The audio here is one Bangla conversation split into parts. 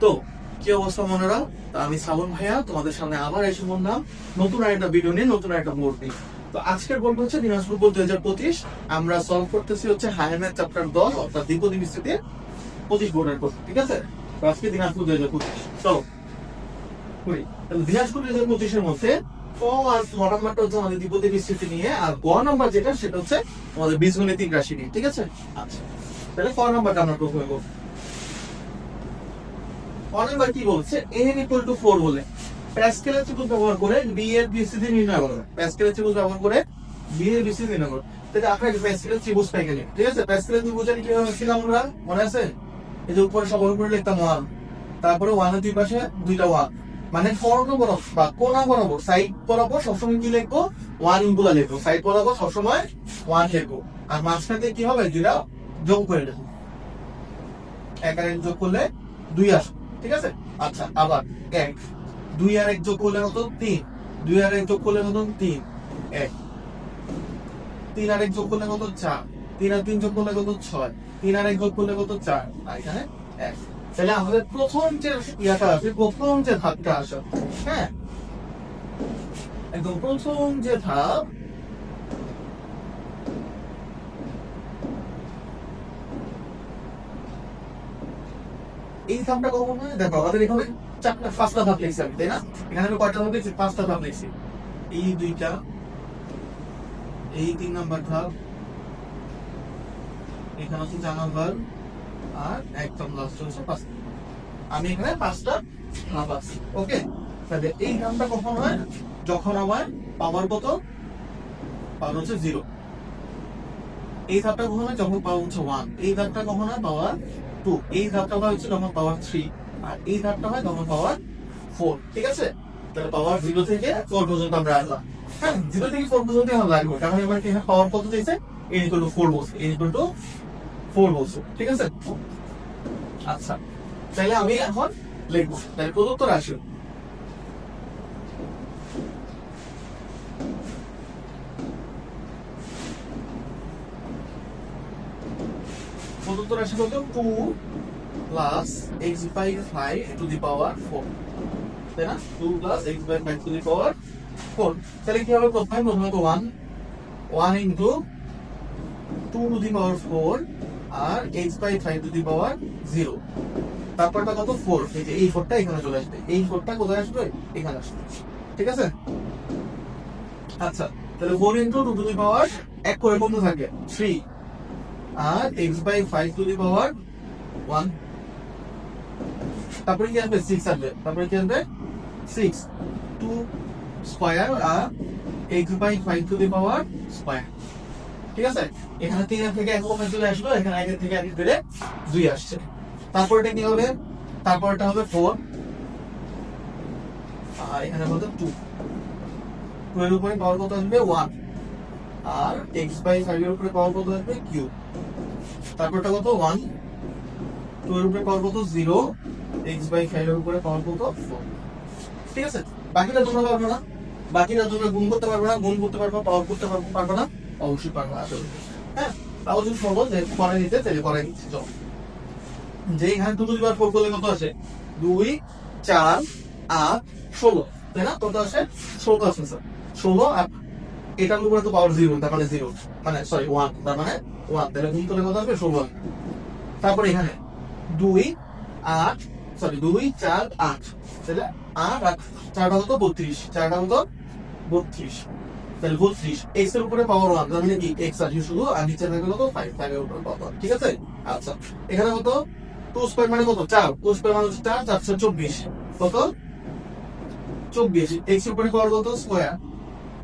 তো কি অবস্থা মনেরা? আমি শ্রাবণ ভাইয়া তোমাদের সামনে আবার এসে বললাম নতুন একটা ভিডিও নিয়ে, নতুন একটা মোড নিয়ে। তো আজকের গল্প হচ্ছে দিনাজপুর বোর্ড 2025। আমরা সলভ করতেছি হচ্ছে হায়ার ম্যাথ চ্যাপ্টার 10 অর্থাৎ দ্বিপদী বিস্তৃতি 25 বোর্ডের কোর্স। ঠিক আছে, তো আজকে দিনাজপুর 2025 চলো করি। তাহলে দিনাজপুর 2025 এর মধ্যে ক আর খ নাম্বারটা হচ্ছে আমাদের দ্বিপদী বিস্তৃতি নিয়ে, আর গ নাম্বার যেটা সেটা হচ্ছে আমাদের বীজগণিতিক রাশি নিয়ে। ঠিক আছে, আচ্ছা তাহলে ক নাম্বারটা আমরা প্রথমে করব। অনেকবার কি বলছে n equal to 4 বলে প্যাসকেলের ত্রিভুজ ব্যবহার করে b এর বিস্তৃতি নির্ণয় করো। প্যাসকেলের ত্রিভুজ ব্যবহার করে b এর বিস্তৃতি নির্ণয় করো। তাহলে আমরা একটা প্যাসকেলের ত্রিভুজ পাই গেল। ঠিক আছে, প্যাসকেলের ত্রিভুজ এর কিভাবে লিখছিলাম আমরা মনে আছে? এই যে উপরে সবার উপরে লিখতাম 1, তারপরে 1 এর দুই পাশে দুইটা 1, মানে ফর্ক বরাবর বা কোণা বরাবর সাইড বরাবর সবসময় কি লিখবো 1 ইনগুলা লিখবো, সাইড বরাবর সবসময় 1 লিখবো, আর মাঝখানে কি হবে দুইটা যোগ করে দেবো। এক আর এক যোগ করলে 2 আসবে। ঠিক আছে, আচ্ছা আবার 1 2 আর 1 যোগ করলে কত 3, 2 আর 1 যোগ করলে কত 3, 1 3 আর 1 যোগ করলে কত 4, 3 আর 3 যোগ করলে কত 6, 3 আর 1 যোগ করলে কত 4, আর এখানে 1। তাহলে আমাদের প্রথম যে ইয়াটা আছে, প্রথম যে ধাপটা আসে, হ্যাঁ একদম প্রথম যে ধাপ, এই ধাপটা কখন হয় দেখো। আমাদের এখানে পাঁচটা ধাপ লিখছি আমি, তাই না? এখানে আমি কয়টা ধাপ লিখছি? 5টা ধাপ লিখছি। এই দুইটা, এই 3 নাম্বার ধাপ, এখানে হচ্ছে 4 নাম্বার, আর একদম লাস্ট হচ্ছে 5। আমি এখানে 5টা ধাপ আছে। ওকে, তাহলে এই ধাপটা কখন হয়? যখন আমার পাওয়ার কত, পাওয়ার হচ্ছে 0। এই ধাপটা কখন হয়? যখন পাওয়ার হচ্ছে 1। এই ধাপটা কখন হয়? পাওয়ার 2। এই ধাপটা হচ্ছে যখন পাওয়ার 3, আর এই ধাপটা হয় যখন পাওয়ার 4। ঠিক আছে, তাহলে পাওয়ার 0 থেকে 4 পর্যন্ত আমরা আসলাম। হ্যাঁ, 0 থেকে 4 পর্যন্ত আমরা লাগবো, কারণ এবার কি পাওয়ার কত দিয়েছে? n equal to 4 বলছে, n equal to 4 বলছে। ঠিক আছে, আচ্ছা তাহলে আমি এখন লিখবো তাহলে প্রদত্ত রাশি। প্রদত্ত রাশি কত? 2 plus x by 5 to the power 4, তাই না? 2 plus x by 5 to the power 4। তাহলে কি হবে? প্রথমে তো 1 into 2 to the power 4 R x by 5 to the power 0। তারপরটা কত? 4। এই যে এই 4টা এখানে চলে আসবে, এই 4টা কোথায় আসবে? এখানে আসবে। ঠিক আছে, আচ্ছা তাহলে 4 into 2 to the power 1 করে কত থাকে? 3, আর x by 5 to the power 1। তারপরে কি আসবে? 6 আসবে। তারপরে কি আসবে? 6 2 স্কয়ার আর x by 5 to the power square. ঠিক আছে, এখানে 3 থেকে 1 কমে চলে আসলো, এখানে 1 থেকে 1 বেড়ে 2 আসছে। তারপরটা কি হবে? তারপরটা হবে 4, আর এখানে কত 2, 2 এর উপরে পাওয়ার কত আসবে? 1, আর x by 5 এর উপরে পাওয়ার কত আসবে? কিউব। তারপরটা কত? 1, 2 এর উপরে পাওয়ার কত? 0, x by 5 এর উপরে পাওয়ার কত? 4। ঠিক আছে, বাকিটা তোমরা পারবে না, বাকিটা তোমরা গুণ করতে পারবে না, গুণ করতে পারবে, পাওয়ার করতে পারবে না, অবশ্যই পারবে আসলে। হ্যাঁ, তাও যদি বলবো যে করে নিতে, তাহলে করে নিচ্ছি। চলো, যে এখানে 2 to the power 4 করলে কত আসে? 2 4 8 16, তাই না? কত আসে? 16 আসে স্যার। 16 আর এটার উপরে তো পাওয়ার 0, তার মানে 0, মানে সরি 1, তার মানে 1। তাহলে গুণ করলে কত আসবে? 16। তারপর এখানে 2 8 সরি 2 4 8, তাহলে 8 আর 4টা কত? 32, 4টা কত? 32। তাহলে 32 x এর উপরে পাওয়ার 1, তার মানে কি x আসবে শুধু, আর নিচে থাকবে কত? 5, 5 এর উপরে পাওয়ার। ঠিক আছে, আচ্ছা এখানে কত? 2 স্কয়ার মানে কত? 4, 2 স্কয়ার মানে 4, 4 24, কত? 24। x এর উপরে পাওয়ার কত? স্কয়ার,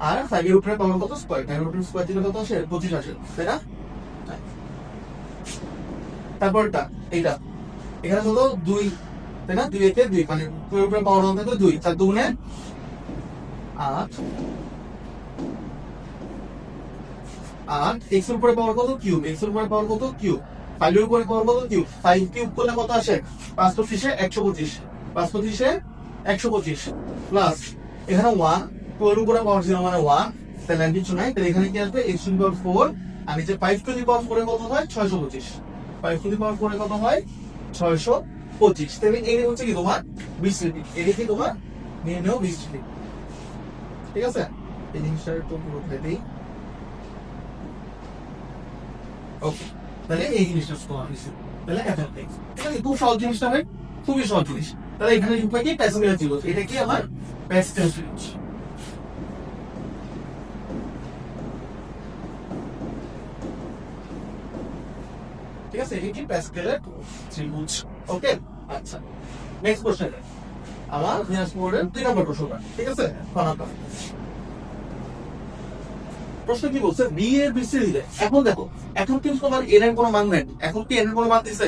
আর 5 এর উপরে পাওয়ার কত? স্কয়ার। 5 এর উপরে স্কয়ার দিলে কত আসে? 25 আসে, তাই না? তারপরটা এইটা, এখানে কত? 2, তাই না? 2 একে 2, মানে 2 এর উপরে পাওয়ার 1 থাকে 2, 4 2 গুণে 8, আর x এর উপরে পাওয়ার কত? কিউব। x এর উপরে পাওয়ার কত? কিউব। 5 এর উপরে পাওয়ার কত? কিউব। 5 কিউব করলে কত আসে? 5 25 এ 125, 5 25 এ 125 প্লাস এখানে 1, 2 এর উপরে পাওয়ার 0 মানে 1, তাহলে আর কিছু নাই। তাহলে এখানে কি আসবে? x to the power 4, আর নিচে 5 to the power 4 এ কত হয়? 625। 5 to the power 4 এ কত হয়? 625। 25, তাহলে এটা হচ্ছে কি তোমার 20 লিটার, এটা কি তোমার নিয়ে নেও 20 লিটার। ঠিক আছে, এই জিনিসটা একটু পুরো দিই। ওকে, তাহলে এই জিনিসটা স্কোয়ার হয়েছে, তাহলে এখন ঠিক আছে, খুব সহজ জিনিসটা ভাই, খুবই সহজ জিনিস। তাহলে এখানে উপায় কি, প্যাসেঞ্জার ছিল, এটা কি আমার প্যাসেঞ্জার সুইচ। ঠিক আছে, এটি প্যাসকেলের ত্রিভুজ। ওকে, আচ্ছা নেক্সট কোশ্চেন আমার দিনাজপুরের 2 নম্বর প্রশ্নটা। ঠিক আছে, প্রশ্ন কি বলছে, বি এর বিস্তৃতিতে, এখন দেখো এখন কিন্তু তোমার এন এর কোনো মান নেই, এখন কি এন এর কোনো মান দিছে,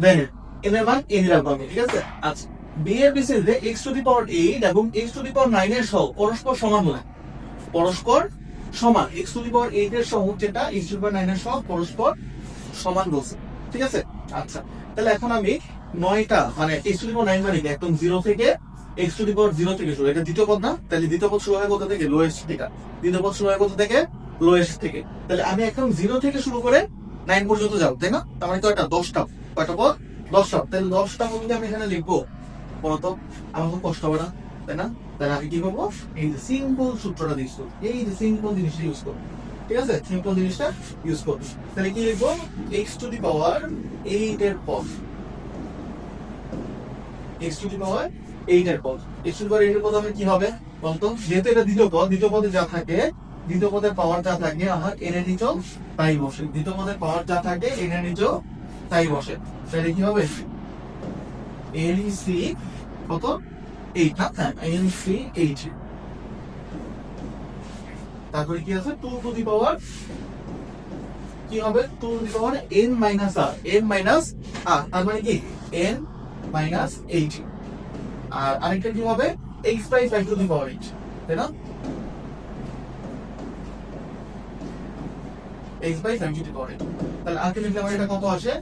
দেন এন এর মান এন এর মান। ঠিক আছে, আচ্ছা বি এর বিস্তৃতিতে x টু দি পাওয়ার 8 এবং x টু দি পাওয়ার 9 এর সহগ পরস্পর সমান নয়, পরস্পর সমান, x টু দি পাওয়ার 8 এর সহগ যেটা x টু দি পাওয়ার 9 এর সহগ পরস্পর সমান বলছে। ঠিক আছে, আচ্ছা তাহলে এখন আমি 9টা মানে x টু দি পাওয়ার 9 মানে কি একদম 0 থেকে x টু দি পাওয়ার 0 থেকে শুরু, এটা দ্বিতীয় পদ না, তাহলে দ্বিতীয় পদ শুরু হয় কোথা থেকে, লোয়েস্ট থেকে, দ্বিতীয় পদ শুরু হয় কোথা থেকে, লোয়েস্ট থেকে। তাহলে আমি এখন 0 থেকে শুরু করে 9 পর্যন্ত যাব, তাই না, তার মানে কয়টা, 10টা, কয়টা পদ, 10টা। তাহলে 10টা পদ আমি এখানে লিখবো, বলতো আমার খুব কষ্ট হবে না, তাই না। তাহলে আমি কি করবো, এই যে সিম্পল সূত্রটা দিচ্ছি, এই যে সিম্পল জিনিসটা ইউজ করবো। ঠিক আছে, সিম্পল জিনিসটা ইউজ করবো। তাহলে কি লিখবো, x টু দি পাওয়ার 8 এর পদ, x টু দি পাওয়ার 8 এর পদ, x টু দি পাওয়ার 8 এর পদ আমার কি হবে বলতো, যেহেতু এটা দ্বিতীয় পদ, দ্বিতীয় পদে যা থাকে, দ্বিতীয় পদের পাওয়ার যা থাকে আমার n এর নিচেও তাই বসে, দ্বিতীয় পদের পাওয়ার যা থাকে n এর নিচেও তাই বসে। তাহলে কি হবে, NC কত, 8 না, হ্যাঁ NC 8, তারপরে কি আছে 2 টু দি পাওয়ার, কি হবে 2 to the power n minus r, n minus r, তার মানে কি n মাইনাস 8, আর আরেকটা কি হবে x by 5 to the power 8, তাই না, x by 5 to the power 8। তাহলে আলটিমেটলি আমার এটা কত আসে,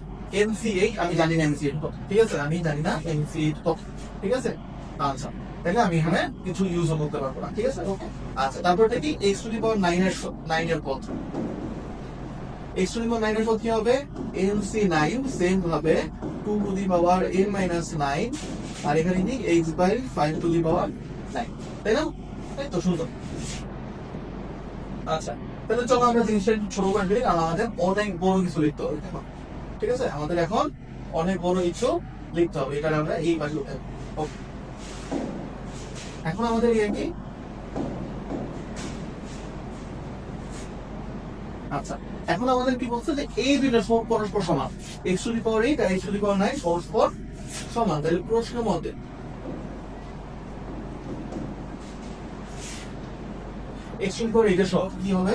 NC8, আমি জানি না NC8 কত, ঠিক আছে, আমি জানি না NC8 কত। ঠিক আছে, আচ্ছা তাহলে আমি এখানে কিছু ইউজ করতে পারবো না। ঠিক আছে, আচ্ছা তারপরটা কি x টু দি পাওয়ার 9 এর পদ, x টু দি পাওয়ার 9 এর পদ কি হবে, NC9, সেম ভাবে 2 to the power n minus 9, আর এখানে কি x by 5 to the power 9, তাই না, এই তো সুন্দর। আচ্ছা তাহলে চলো আমরা জিনিসটা ছোট করে দিই, কারণ আমাদের অনেক বড় কিছু লিখতে হবে। ঠিক আছে, আমাদের এখন অনেক বড় কিছু লিখতে হবে, এটা আমরা এই পাশে উঠে। ওকে, এখন আমাদের ইয়ে কি, আচ্ছা এখন আমাদের কি বলছে যে এই দুইটা পরস্পর সমান, x টু দি পাওয়ার 8 আর x টু দি পাওয়ার 9 পরস্পর সমান। তাহলে প্রশ্নের মধ্যে x টু দি পাওয়ার 8 এর সহগ কি হবে,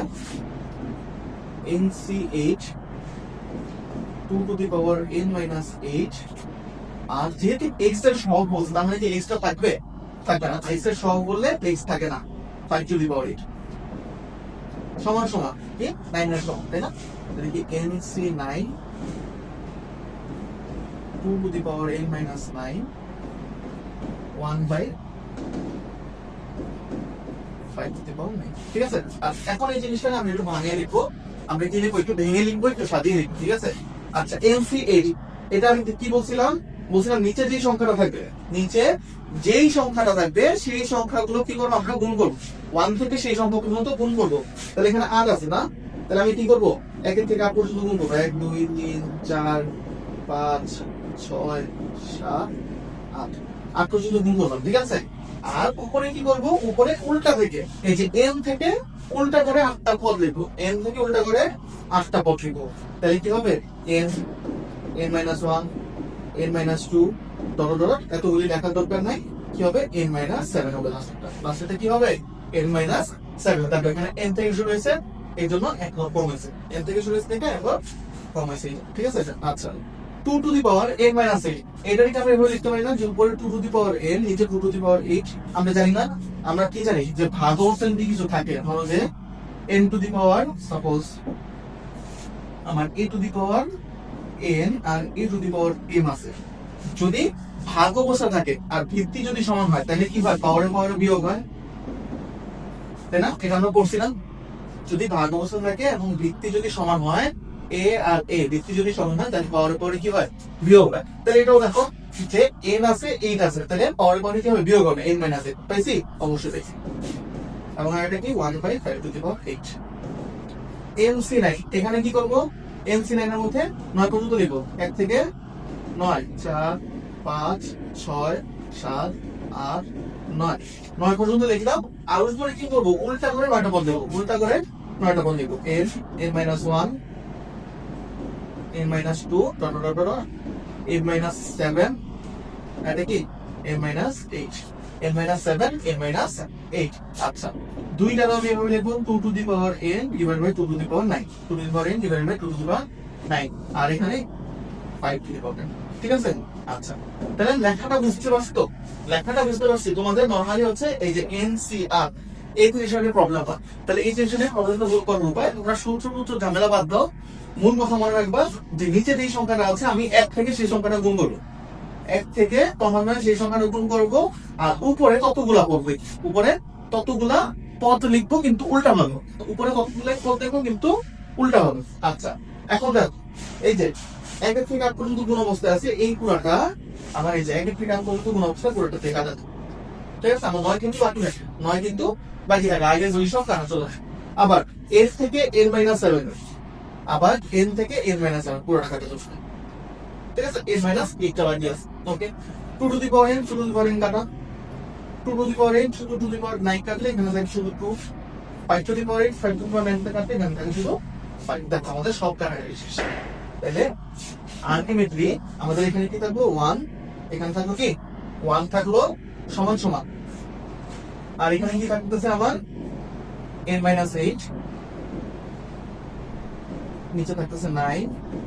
NC8 2 to the power n minus 8, আর যেহেতু x এর সহগ বলছে তার মানে কি x টা থাকবে, থাকবে না, x এর সহগ বললে x থাকে না, 5 টু দি পাওয়ার 8 সমান সমান কি 9 এর সহগ, তাই না। তাহলে কি NC9 2 to the power n minus 9 1 by 5 to the power 9। ঠিক আছে, আর এখন এই জিনিসটা আমি একটু ভাঙিয়ে লিখবো, আমরা কি লিখবো, একটু ভেঙে লিখবো, একটু সাজিয়ে লিখবো। ঠিক আছে, আচ্ছা NC8, এটা আমি কি বলছিলাম, নিচে যেই সংখ্যাটা থাকবে, নিচে যেই সংখ্যাটা থাকবে সেই সংখ্যাগুলো কি করবো, আমরা গুণ করবো, 1 থেকে সেই সংখ্যা পর্যন্ত গুণ করবো। তাহলে এখানে 8 আছে না, তাহলে আমি কি করবো, 1 থেকে 8 পর্যন্ত গুণ করবো, 1 2 3 4 5 6 7 8, 8 পর্যন্ত গুণ করলাম। ঠিক আছে, আর উপরে কি করবো, উপরে উল্টা থেকে এই যে n থেকে উল্টা করে 8টা পদ লিখবো, n থেকে উল্টা করে 8টা পদ লিখবো। তাহলে কি হবে, n minus 1, n minus 2, dot dot, এতগুলি লেখার দরকার নাই, কি হবে n মাইনাস 7 হবে লাস্টে, কি হবে n মাইনাস 7। তারপর এখানে n থেকে শুরু হয়েছে, এই জন্য এক কম হয়েছে, n থেকে শুরু হয়েছে থেকে একবার কম হয়েছে। ঠিক আছে, আচ্ছা 2 to the power n minus 8, এটাকে আমরা এভাবে লিখতে পারি না যে উপরে 2 টু দি পাওয়ার n, নিচে 2 টু দি পাওয়ার 8। আমরা জানি না, আমরা কি জানি যে ভাগ অবস্থান দিয়ে কিছু থাকে, ধরো যে n to the power, suppose আমার a to the power n আর a to the power m আছে, যদি ভাগ অবস্থা থাকে আর ভিত্তি যদি সমান হয় তাহলে কি হয়, পাওয়ারে পাওয়ারে বিয়োগ হয়, তাই না, এটা আমরা পড়ছি না। যদি ভাগ অবস্থা থাকে এবং ভিত্তি যদি সমান হয়, a আর a ভিত্তি যদি সমান হয় তাহলে পাওয়ারে পাওয়ারে কি হয়, বিয়োগ হয়। তাহলে এটাও দেখো যে n আছে 8 আছে, তাহলে পাওয়ার পয়েন্টে কি হবে, বিয়োগ হবে n মাইনাস 8, পাইছি, অবশ্যই পাইছি। এবং এটা কি 1/5 MC9, এখানে কি করব, MC9 এর মধ্যে 9 পর্যন্ত লিখব, 1 থেকে 9, 4 5 6 7 8 9, 9 পর্যন্ত লিখলাম। আর উপরে কি করব, উল্টা করে 9টা পদ দেব, উল্টা করে 9টা পদ লিখব, n-1, n-2 dot dot dot n-7, এটা কি n-8, n-7 n-8। আচ্ছা, দুইটার আমি এভাবে লিখব 2 to the power n divide by 2 to the power 9, 2 to the power n divide by 2 to the power 9, আর এখানে 5 টু দি পাওয়ার 10, ঠিক আছে। আচ্ছা, তাহলে লেখাটা বুঝতে পারছো তো, লেখাটা বুঝতে পারছি। তোমাদের নরমালি হচ্ছে এই যে NCR এই জিনিসটার প্রবলেম হয়, তাহলে এই জিনিসটার প্রবলেমটা দূর করার উপায়, তোমরা সূত্র ঝামেলা বাদ দাও, মূল কথা মনে রাখবা যে নিচে যে সংখ্যাটা আছে আমি 1 থেকে সেই সংখ্যাটা গুণ করবো, 1 থেকে ক্রমান্বয়ে সেই সংখ্যাটা গুণ করবো, আর উপরে ততগুলা পড়বে, উপরে ততগুলা পদ লিখবো কিন্তু উল্টা ভাবে, উপরে কতগুলো পদ লিখবো কিন্তু উল্টা ভাবে। আচ্ছা, এখন দেখো এই যে 1 থেকে 8 পর্যন্ত গুণ অবস্থায় আছে, এই পুরাটা আমার এই যে 1 থেকে 8 পর্যন্ত গুণ অবস্থায় পুরোটা দেখা যাচ্ছে, ঠিক আছে। আমার 9 কিন্তু বাকি থাকে, 9 কিন্তু বাকি থাকে, আগে দুই সংখ্যা চলে আসে। আবার s থেকে n-7, আবার n থেকে n-7 পুরোটা কাটা যাচ্ছে, ঠিক আছে। n-8টা বাকি আছে, okay. 2 to the power n, 2 to the power n কাটা, 2 to the power n, 2 to the power 9 কাটলে এখানে থাকে শুধু 2, 5 to the power 8, 5 to the power 9 টা কাটলে এখানে থাকে শুধু 5। দেখো আমাদের সব কাটা শেষ, তাহলে আলটিমেটলি আমাদের এখানে কি থাকবে 1, এখানে থাকলো কি 1 থাকলো সমান সমান, আর এখানে কি থাকতেছে আমার n-8, নিচে থাকতেছে 9,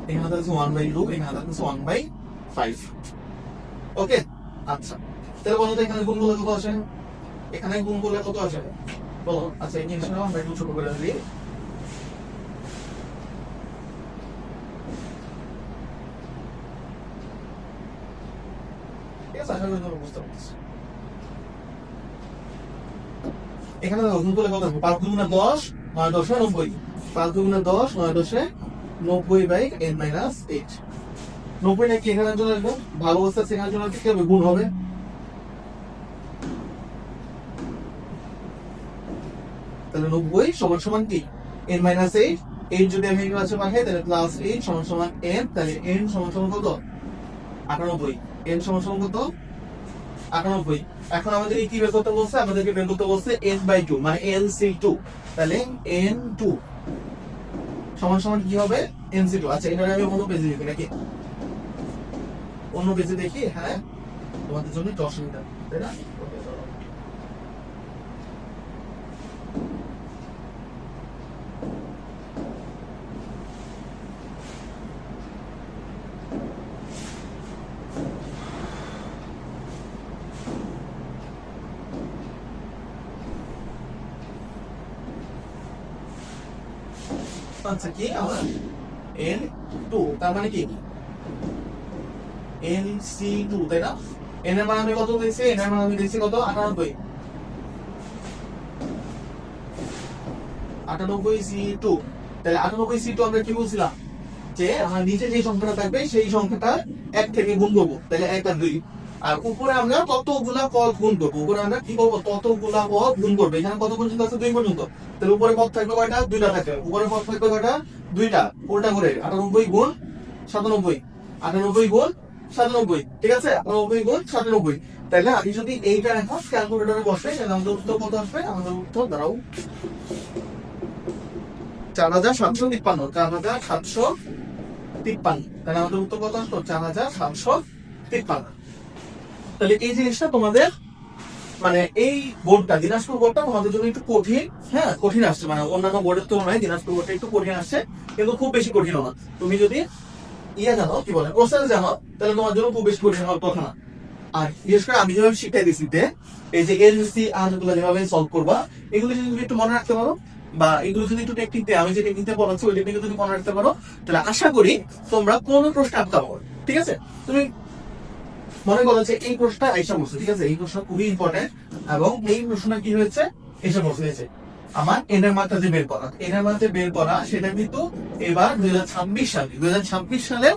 এখানে থাকতেছে 1/2, এখানে থাকতেছে 1/5, ওকে। আচ্ছা, তাহলে বলো তো এখানে গুণ করলে কত আসে, এখানে গুণ করলে কত আসে বলো। আচ্ছা, এই জিনিসটা আমরা একটু ছোট করে দিই, ঠিক আছে, আশা করি তোমরা বুঝতে পারছো। এখানে গুণ করলে কত আসবে, 5 গুণে 10, 9 10 90, 5 গুণে 10, 9 10 90/n-8, 90 নাকি এখানে চলে আসবে, ভালো অবস্থা সেখানে চলে আসবে, কি হবে, গুণ হবে। তাহলে 90 সমান সমান কি n-8, 8 যদি আমি এর কাছে পাঠাই তাহলে প্লাস 8 সমান সমান n, তাহলে n সমান সমান কত 98, n সমান সমান কত 98। এখন আমাদের কি বের করতে বলছে, আমাদেরকে বের করতে বলছে n/2 মানে nc2, তাহলে n2 সমান সমান কি হবে nc2। আচ্ছা, এটা আমি অন্য পেজে লিখি নাকি, অন্য পেজে দেখি, হ্যাঁ তোমাদের জন্য একটু অসুবিধা, তাই না। আচ্ছা, কি আমার n2 তার মানে কি nc2, তাই না। n এর মান আমি কত দিয়েছি, n এর মান আমি দিয়েছি কত 98, 98c2, তাহলে 98c2 আমরা কি বলছিলাম যে আমার নিচে যে সংখ্যাটা থাকবে সেই সংখ্যাটা 1 থেকে গুণ করবো, তাহলে 1 আর 2, আর উপরে আমরা কতগুলা পদ গুণ করবো, উপরে আমরা কি করবো, ততগুলা পদ গুণ করবো। এখানে কত পর্যন্ত আছে, 2 পর্যন্ত, তাহলে উপরে পদ থাকবে কয়টা, 2টা থাকবে, উপরে পদ থাকবে কয়টা, 2টা, উল্টা করে 98 গুণ 97, 98 গুণ 97, ঠিক আছে, 98 গুণ 97। তাহলে আমি যদি এইটা এখন ক্যালকুলেটরে বসাই তাহলে আমাদের উত্তর কত আসবে, আমাদের উত্তর দাঁড়াও 4753, 4753, তাহলে আমাদের উত্তর কত আসলো 4753। তাহলে এই জিনিসটা তোমাদের মানে এই বোর্ডটা, দিনাজপুর বোর্ডটা তোমাদের জন্য একটু কঠিন, হ্যাঁ কঠিন আসছে, মানে অন্যান্য বোর্ডের তুলনায় দিনাজপুর বোর্ডটা একটু কঠিন আসছে, কিন্তু খুব বেশি কঠিন না। তুমি যদি জানো কি বলে প্রসেস জানো তাহলে তোমার জন্য খুব বেশি কঠিন হওয়ার কথা না। আর বিশেষ করে আমি যেভাবে শিখাই দিচ্ছি, এই যে NCR গুলো যেভাবে সলভ করবা, এগুলো যদি তুমি একটু মনে রাখতে পারো, বা এগুলো যদি একটু টেকনিক দেয়, আমি যে টেকনিকটা পড়াচ্ছি ওই টেকনিক যদি মনে রাখতে পারো, তাহলে আশা করি তোমরা কোনো প্রশ্ন আটকা পাবো, ঠিক আছে। তুমি মনে করো যে এই প্রশ্নটা আইসা বলছে, ঠিক আছে, এই প্রশ্ন খুবই ইম্পর্টেন্ট, এবং এই প্রশ্নটা কি হয়েছে এসে বসেছে আমার n এর মাত্রা যে বের করা, n এর মাত্রা বের করা, সেটা কিন্তু এবার 2026 সালে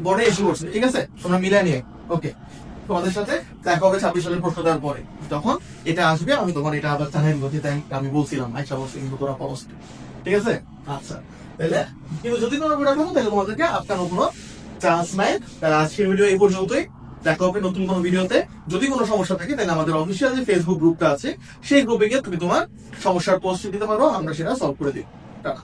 বোর্ডে এসে পড়ছে, ঠিক আছে, তোমরা মিলাই নিয়ে ওকে, তোমাদের সাথে দেখা হবে 26 সালের প্রশ্ন দেওয়ার পরে, যখন এটা আসবে আমি তোমার এটা আবার জানাই দিব যে আমি বলছিলাম আইসা বলছি কিন্তু তোরা পজিটিভ। ঠিক আছে? আচ্ছা, তাহলে কিন্তু যদি তোমরা করে থাকো তাহলে তোমাদেরকে আটকানোর কোনো চান্স নাই। তাহলে আজকের ভিডিও এই পর্যন্তই, দেখা হবে নতুন কোনো ভিডিওতে। যদি কোনো সমস্যা থাকে তাহলে আমাদের অফিসিয়াল যে ফেসবুক গ্রুপটা আছে সেই গ্রুপে গিয়ে তুমি তোমার সমস্যার পোস্ট দিতে পারো, আমরা সেটা সলভ করে দিই। টাটা।